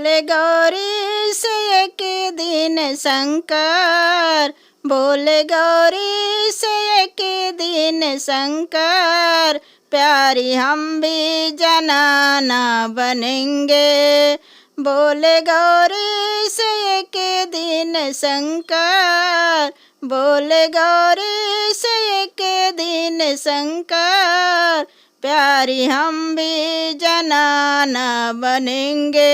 बोले गौरी से एक दिन शंकर, बोले गौरी से एक दिन शंकर, प्यारी हम भी जनाना बनेंगे। बोले गौरी से एक दिन शंकर, बोले गौरी से एक दिन शंकर, प्यारी हम भी जनाना बनेंगे।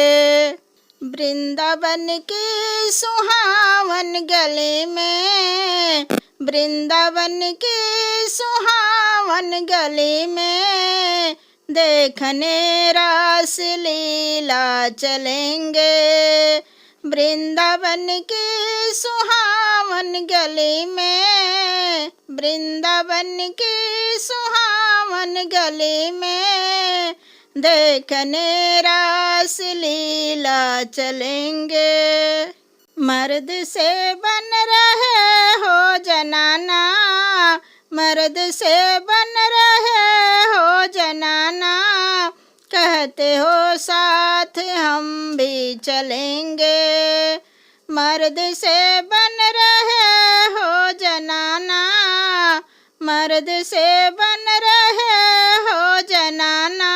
वृंदावन की सुहावन गली में, वृंदावन की सुहावन गली में, देखने रास लीला चलेंगे। वृंदावन की सुहावन गली में, वृंदावन की सुहावन गली में, देखने रास लीला चलेंगे। मर्द से बन रहे हो जनाना, मर्द से बन रहे हो जनाना, कहते हो साथ हम भी चलेंगे। मर्द से बन रहे हो जनाना, मर्द से बन रहे हो जनाना,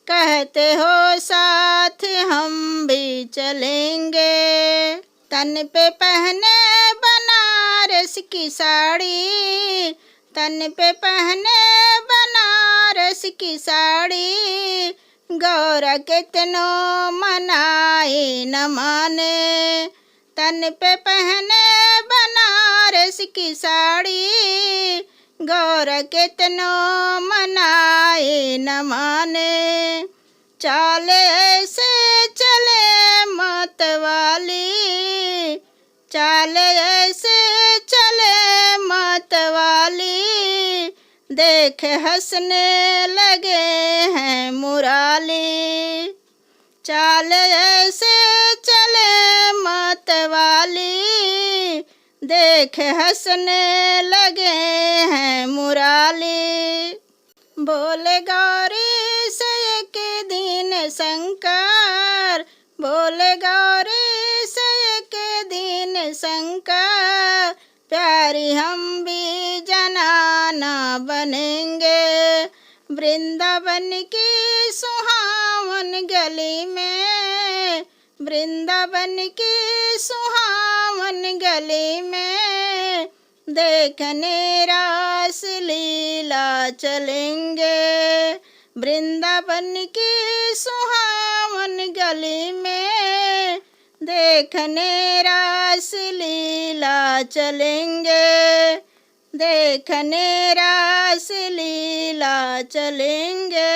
कहते हो साथ हम भी चलेंगे। तन पे पहने बनारस की साड़ी, तन पे पहने बनारस की साड़ी, गौर कितनो मनाए न माने। तन पे पहने बनारस की साड़ी, गौर कितनो मनाए न माने। चाल ऐसे चले मत वाली, चाल ऐसे चले मत वाली, देख हंसने लगे हैं मुराली। चाल ऐसे चले मत वाली, देख हंसने लगे हैं मुराली। बोले गौरी से एक दिन शंकर, बोले गौरी से एक दिन शंकर, प्यारी हम भी जनाना बनेंगे। वृंदावन की सुहावन गली में, वृंदावन की सुहावन गली में, देखने रास लीला चलेंगे। वृंदावन की सुहावन गली में, देखने रास लीला चलेंगे, देखने रास लीला चलेंगे।